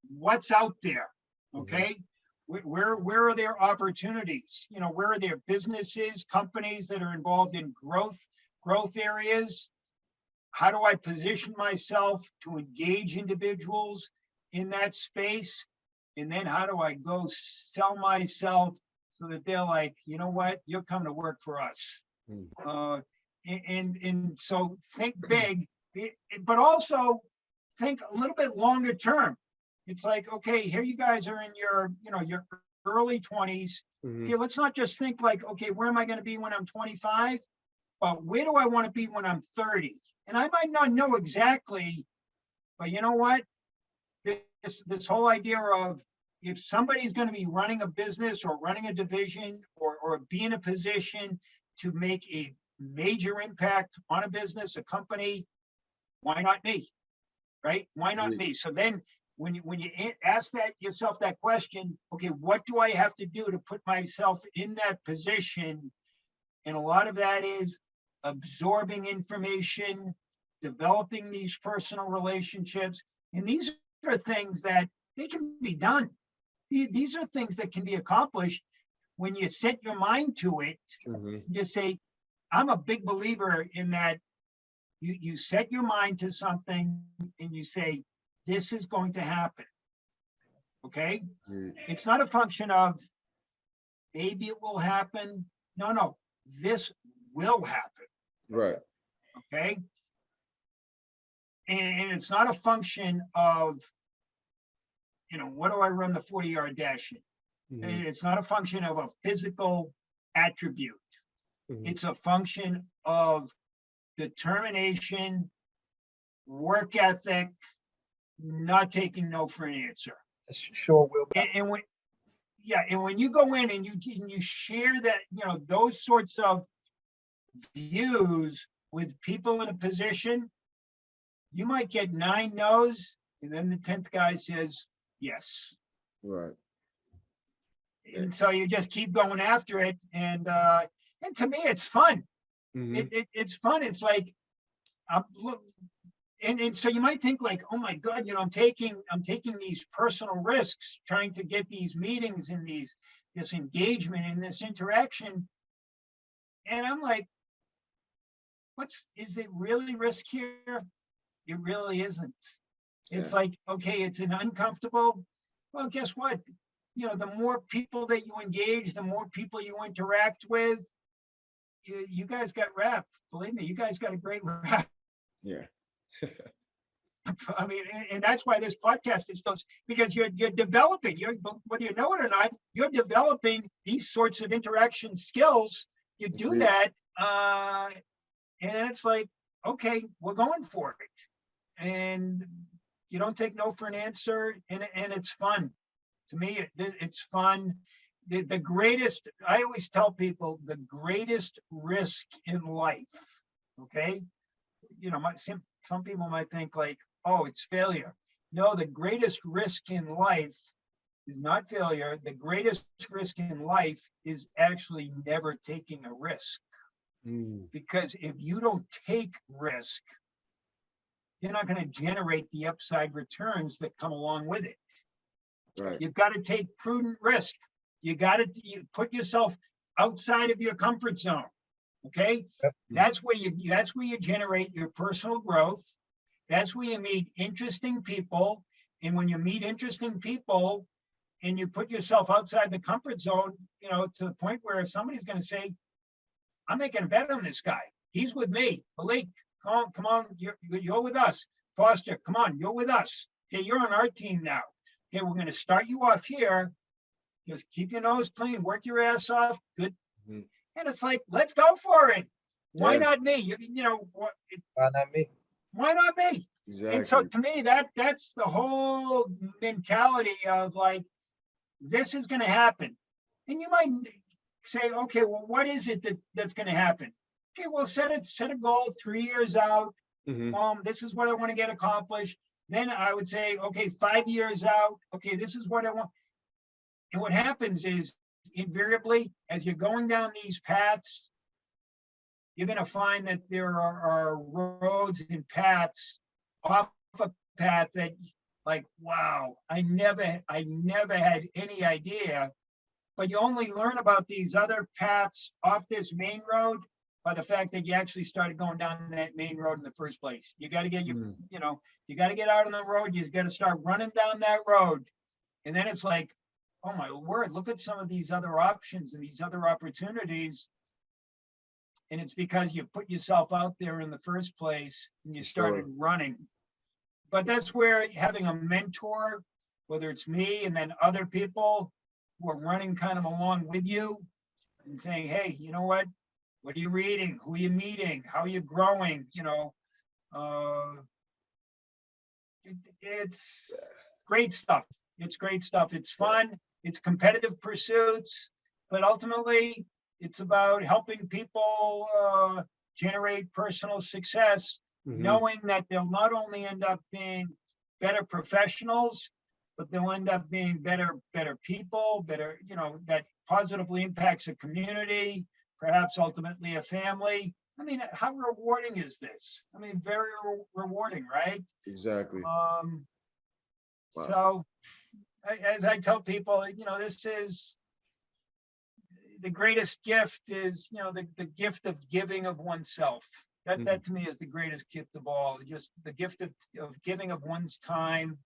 What's out there? Okay. Where are there opportunities? Where are there businesses, companies that are involved in growth areas? How do I position myself to engage individuals in that space? And then how do I go sell myself so that they're like, you know what, you're coming to work for us. Mhm. And so think big, but also think a little bit longer term. It's like, okay, here you guys are in your early 20s. Mhm. Okay, let's not just think like, okay, where am I going to be when I'm 25? But where do I want to be when I'm 30? And I might not know exactly, but you know what? This whole idea of if somebody's going to be running a business or running a division or be in a position to make a major impact on a business, a company, why not me? Right? Why not me? So then when you ask yourself that question, okay, what do I have to do to put myself in that position? And a lot of that is absorbing information, developing these personal relationships. And these are things that they can be done. These are things that can be accomplished when you set your mind to it. You say, I'm a big believer in that. You set your mind to something and you say, this is going to happen. Okay? It's not a function of maybe it will happen. No, this will happen. Right. Okay? And it's not a function of, what do I run the 40-yard dash in? It's not a function of a physical attribute. It's a function of determination, work ethic, not taking no for an answer. Sure will. And when you go in and you share that, those sorts of views with people in a position, you might get 9 no's, and then the 10th guy says yes. Right. And so you just keep going after it, and to me, it's fun. It's fun. It's like, and so you might think like, oh my God, I'm taking these personal risks, trying to get these meetings and this engagement and this interaction. And I'm like, is it really risk here? It really isn't. It's like, okay, it's an uncomfortable. Well, guess what? The more people that you engage, the more people you interact with, you guys got rap. Believe me, you guys got a great rap. Yeah. I mean, and that's why this podcast is so, because you're developing, whether you know it or not, you're developing these sorts of interaction skills. You do that, and it's like, okay, we're going for it. And you don't take no for an answer, and it's fun. To me, it's fun. The greatest, I always tell people, the greatest risk in life, okay? Some people might think like, oh, it's failure. No, the greatest risk in life is not failure. The greatest risk in life is actually never taking a risk. Because if you don't take risk, you're not going to generate the upside returns that come along with it. Right. You've got to take prudent risk. You put yourself outside of your comfort zone. Okay. Yep. That's where you generate your personal growth. That's where you meet interesting people. And when you meet interesting people and you put yourself outside the comfort zone, to the point where somebody's going to say, I'm making a bet on this guy. He's with me. Malik, come on, you're with us. Foster, come on, you're with us. Okay, you're on our team now. Okay, we're going to start you off here. Just keep your nose clean, work your ass off. Good. And it's like, let's go for it. Why not me? Why not me? Why not me? Exactly. And so to me, that's the whole mentality of like, this is going to happen. And you might say, okay, well, what is it that's going to happen? Okay, well, set a goal 3 years out. This is what I want to get accomplished. Then I would say, okay, 5 years out. Okay, this is what I want. And what happens is, invariably, as you're going down these paths, you're going to find that there are roads and paths off a path that, like, wow, I never had any idea. But you only learn about these other paths off this main road by the fact that you actually started going down that main road in the first place. You got to get you got to get out on the road. You got to start running down that road. And then it's like, oh my word, look at some of these other options and these other opportunities. And it's because you put yourself out there in the first place and you started running. But that's where having a mentor, whether it's me and then other people who are running kind of along with you and saying, hey, you know what are you reading? Who are you meeting? How are you growing? It's great stuff. It's great stuff. It's fun. It's competitive pursuits, but ultimately it's about helping people generate personal success, knowing that they'll not only end up being better professionals, but they'll end up being better people, better, that positively impacts a community, perhaps ultimately a family. I mean, how rewarding is this? I mean, very rewarding, right? Exactly. Wow. So as I tell people, this is the greatest gift is, the gift of giving of oneself. That to me is the greatest gift of all. Just the gift of giving of one's time,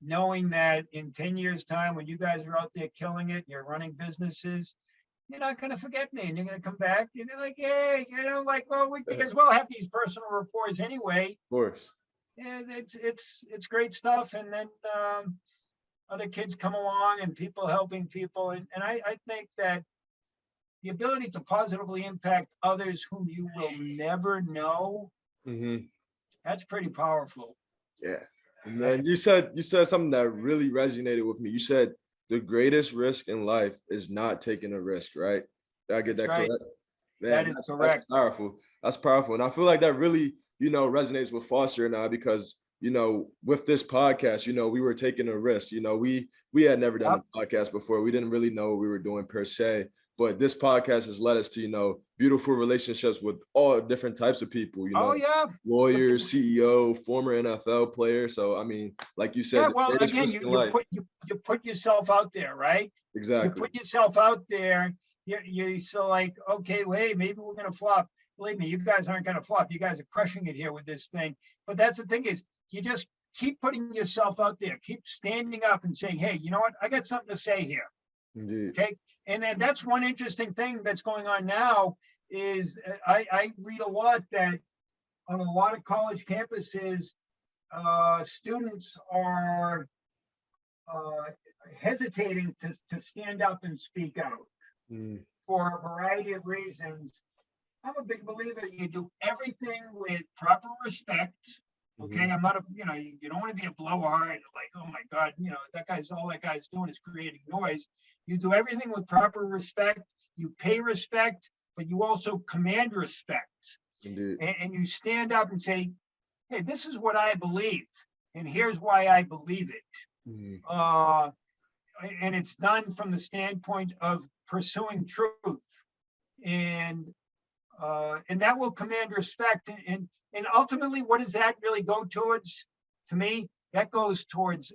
knowing that in 10 years' time, when you guys are out there killing it, you're running businesses, you're not going to forget me, and you're going to come back and you're like, hey, because we'll have these personal rapports anyway. Of course. And it's great stuff. And then other kids come along and people helping people. And I think that the ability to positively impact others whom you will never know, that's pretty powerful. Yeah. And then you said something that really resonated with me. You said the greatest risk in life is not taking a risk, right? Did I get that correct? Man, that is correct. That's powerful. That's powerful. And I feel like that really, resonates with Foster and I, because, with this podcast, we were taking a risk. We had never done a podcast before. We didn't really know what we were doing per se. But this podcast has led us to, beautiful relationships with all different types of people, lawyers, CEO, former NFL player. So, I mean, like you said, well, again, you put yourself out there, right? Exactly. You put yourself out there. You're so like, okay, well, hey, maybe we're going to flop. Believe me, you guys aren't going to flop. You guys are crushing it here with this thing. But that's the thing is, you just keep putting yourself out there. Keep standing up and saying, hey, you know what? I got something to say here. Indeed. Okay. And then that's one interesting thing that's going on now is I read a lot that on a lot of college campuses, students are hesitating to stand up and speak out for a variety of reasons. I'm a big believer you do everything with proper respect. Okay, I'm not you don't want to be a blowhard, like, oh my God, all that guy's doing is creating noise. You do everything with proper respect, you pay respect, but you also command respect. Indeed. And you stand up and say, hey, this is what I believe, and here's why I believe it. And it's done from the standpoint of pursuing truth. And that will command respect. And ultimately, what does that really go towards? To me, that goes towards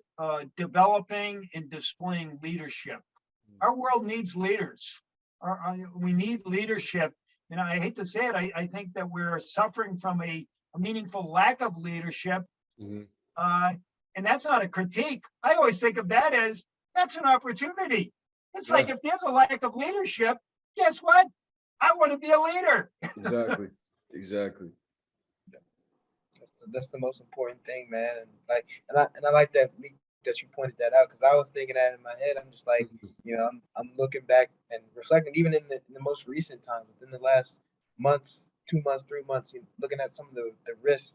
developing and displaying leadership. Our world needs leaders. We need leadership. And I hate to say it, I think that we're suffering from a meaningful lack of leadership. And that's not a critique. I always think of that as, that's an opportunity. It's like, if there's a lack of leadership, guess what? I want to be a leader. Exactly. That's the most important thing, man. And I like that you pointed that out, because I was thinking that in my head. I'm just like, I'm looking back and reflecting, even in the most recent times, within the last months, 2 months, 3 months, looking at some of the risks,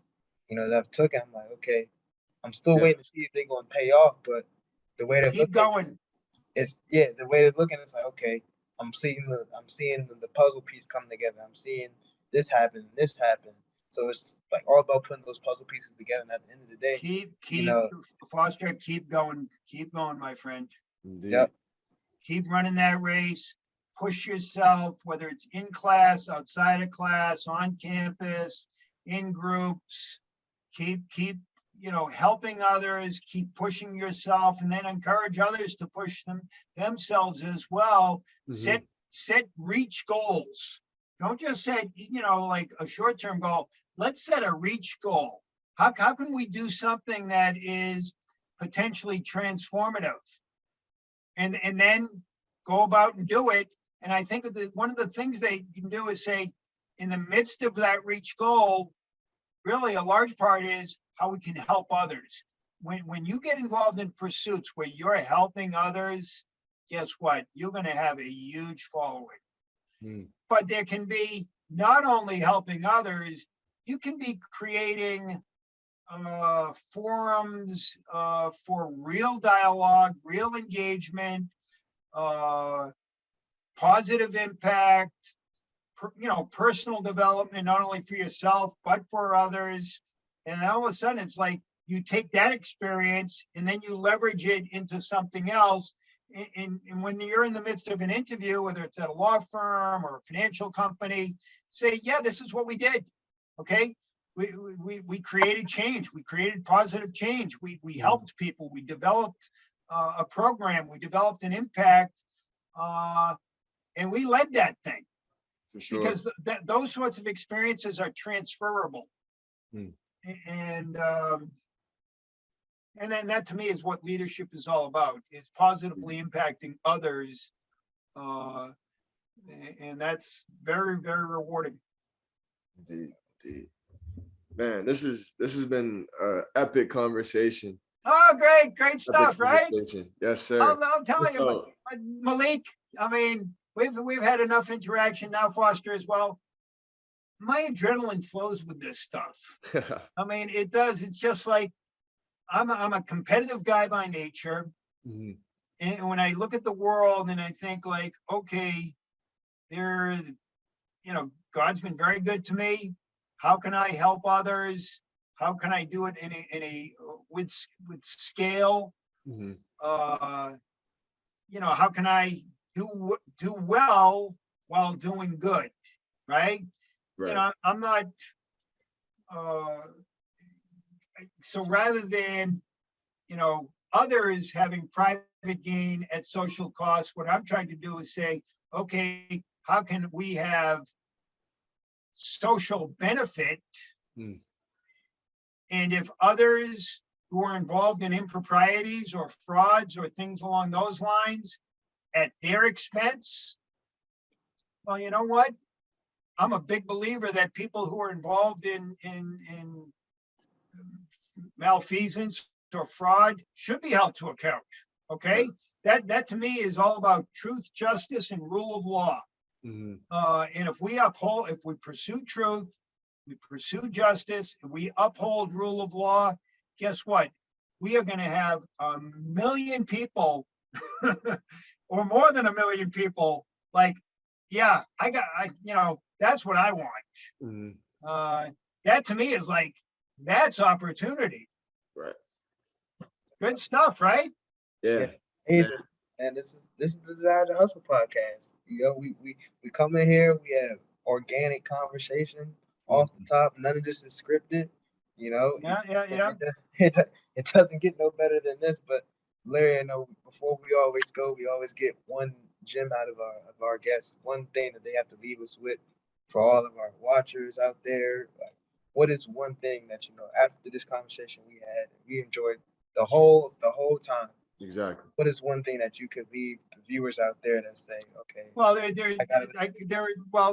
that I've taken. I'm like, okay, I'm still waiting to see if they're going to pay off, but the way they're keep going. The way they're looking, it's like, okay, I'm seeing the puzzle piece come together. I'm seeing this happen. So it's like all about putting those puzzle pieces together. And at the end of the day, Foster, keep going, my friend. Indeed. Yep. Keep running that race. Push yourself, whether it's in class, outside of class, on campus, in groups. Keep helping others. Keep pushing yourself, and then encourage others to push themselves as well. Set reach goals. Don't just set like a short-term goal. Let's set a reach goal. How can we do something that is potentially transformative, and then go about and do it? And I think one of the things they can do is say, in the midst of that reach goal, really a large part is how we can help others. When you get involved in pursuits where you're helping others, guess what? You're going to have a huge following. But there can be not only helping others, you can be creating forums for real dialogue, real engagement, positive impact, personal development, not only for yourself, but for others. And all of a sudden, it's like you take that experience and then you leverage it into something else. And when you're in the midst of an interview, whether it's at a law firm or a financial company, say, yeah, this is what we did. Okay. We created change. We created positive change. We helped people. We developed a program. We developed an impact. And we led that thing. For sure. Because those sorts of experiences are transferable. And then that to me is what leadership is all about, is positively impacting others. And that's very, very rewarding. Indeed. Man, this has been an epic conversation. Oh, great stuff, right? Yes, sir. I'll tell you, Malik, I mean, we've had enough interaction now, Foster, as well. My adrenaline flows with this stuff. I mean, it does. It's just like, I'm a competitive guy by nature. And when I look at the world and I think like, okay, God's been very good to me. How can I help others? How can I do it with scale? How can I do well while doing good? Right. I'm not, so rather than, others having private gain at social cost, what I'm trying to do is say, okay, how can we have social benefit? And if others who are involved in improprieties or frauds or things along those lines at their expense, well, you know what? I'm a big believer that people who are involved in malfeasance or fraud should be held to account. Okay, that to me is all about truth, justice, and rule of law. And if we pursue truth, we pursue justice, and we uphold rule of law, guess what? We are going to have 1 million people, or more than 1 million people. Like, yeah, that's what I want. That to me is like, that's opportunity. Right. Good stuff, right? Yeah. And this is the Desire to Hustle podcast. We come in here, we have organic conversation off the top. None of this is scripted. Yeah. It doesn't get no better than this. But Larry, I know before we always get one gem out of our guests, one thing that they have to leave us with for all of our watchers out there. Like, what is one thing that after this conversation we enjoyed the whole time? Exactly. What is one thing that you could leave the viewers out there that say, okay? Well,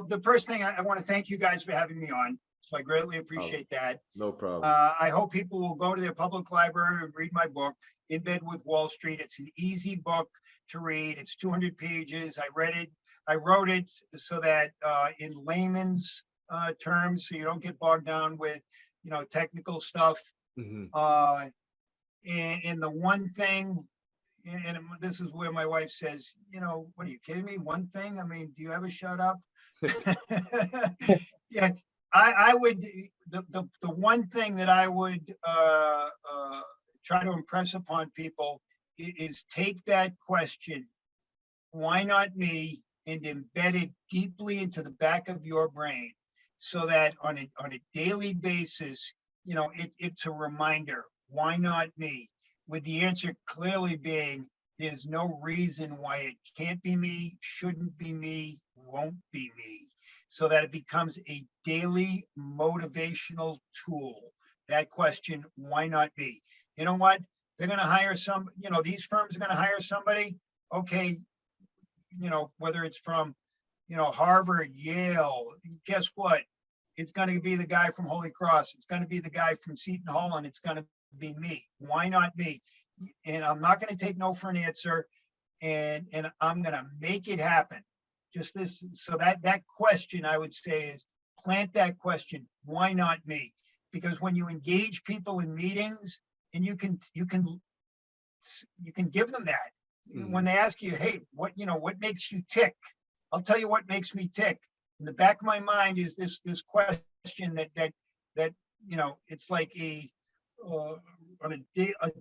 the first thing, I want to thank you guys for having me on. So I greatly appreciate that. No problem. I hope people will go to their public library and read my book, In Bed with Wall Street. It's an easy book to read. It's 200 pages. I wrote it so that in layman's terms, so you don't get bogged down with, technical stuff. And the one thing, and this is where my wife says, what are you kidding me? One thing? I mean, do you ever shut up? Yeah, I would, the one thing that I would try to impress upon people is take that question, why not me, and embed it deeply into the back of your brain, so that on a daily basis, it's a reminder, why not me? With the answer clearly being, there's no reason why it can't be me, shouldn't be me, won't be me. So that it becomes a daily motivational tool. That question, why not me? You know what? They're going to hire these firms are going to hire somebody. Okay, whether it's from, Harvard, Yale, guess what? It's going to be the guy from Holy Cross. It's going to be the guy from Seton Hall, and it's going to be me. Why not me? And I'm not going to take no for an answer, and I'm going to make it happen. Just this. So that question, I would say, is plant that question. Why not me? because when you engage people in meetings, and you can give them that. When they ask you, hey, what makes you tick? I'll tell you what makes me tick. In the back of my mind is this question that it's like a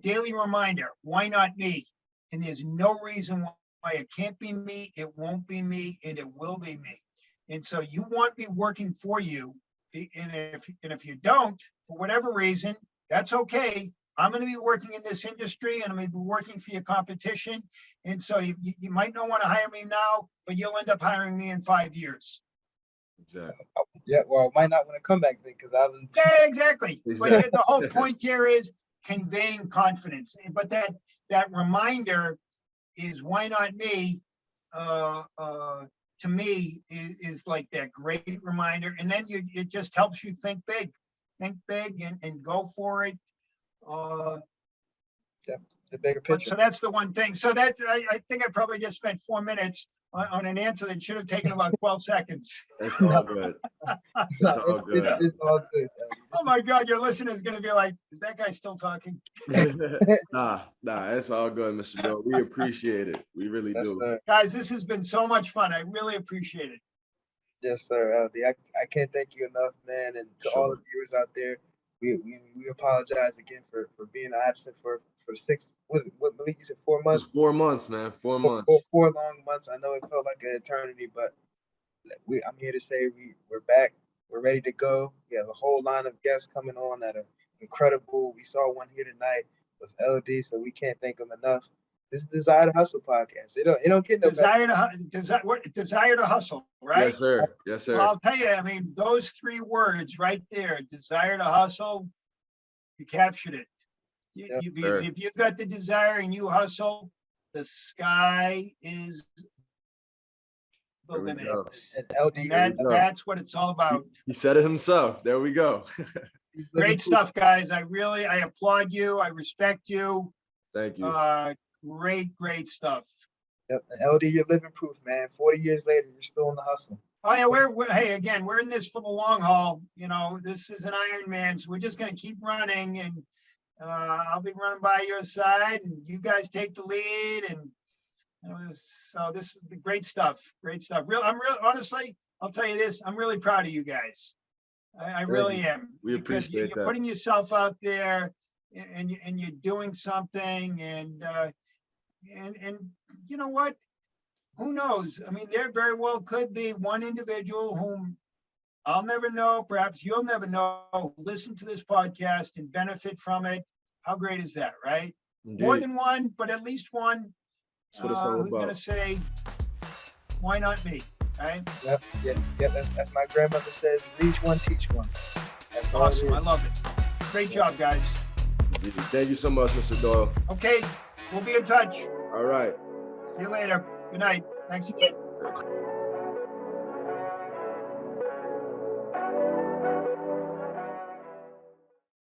daily reminder. Why not me? And there's no reason why it can't be me, it won't be me, and it will be me. And so you want me working for you. And if you don't, for whatever reason, that's okay. I'm going to be working in this industry, and I'm going to be working for your competition. And so you might not want to hire me now, but you'll end up hiring me in 5 years. Exactly. Yeah, well, I might not want to come back then because I haven't. Yeah, exactly. But the whole point here is conveying confidence. But that reminder is, why not me? To me is like that great reminder. And then it just helps you think big and go for it. The bigger picture. So that's the one thing. So that I think I probably just spent 4 minutes on an answer that should have taken about 12 seconds. It's all good. It's all good. It's all good. Oh my God, your listener is going to be like, is that guy still talking? Nah, it's all good, Mr. Doyle. We appreciate it. We really Yes, do. sir. Guys, this has been so much fun. I really appreciate it. Yes, sir, LD. I can't thank you enough, man. And to all the viewers out there, we apologize again for being absent for 6. What Malik, you said 4 months? It's 4 months, man. 4 months. 4 long months. I know it felt like an eternity, but I'm here to say we're back. We're ready to go. We have a whole line of guests coming on that are incredible. We saw one here tonight with LD, so we can't thank them enough. This is Desire to Hustle podcast. It don't get no Desire to hustle, right? Yes, sir. Yes, sir. Well, I'll tell you, I mean, those 3 words right there, desire to hustle, you captured it. If you've got the desire and you hustle, the sky is the limit. And LD, And that's what it's all about. He said it himself. There we go. Great stuff, guys. I applaud you. I respect you. Thank you. Great stuff. Yep. LD, you're living proof, man. 40 years later, you're still in the hustle. Oh yeah, we're in this for the long haul. This is an Ironman, so we're just going to keep running, and I'll be running by your side, and you guys take the lead, and so this is the great stuff. Honestly, I'll tell you this, I'm really proud of you guys. I really am. We appreciate that. You're putting yourself out there, and you're doing something, and you know what? Who knows? I mean, there very well could be one individual whom I'll never know, perhaps you'll never know, listen to this podcast and benefit from it. How great is that, right? Indeed. More than one, but at least one. That's what it's all who's going to say, why not me, right? Yep. That's my grandmother says, reach one, teach one. That's awesome. I love it. Great job, guys. Thank you so much, Mr. Doyle. Okay, we'll be in touch. All right. See you later. Good night. Thanks again.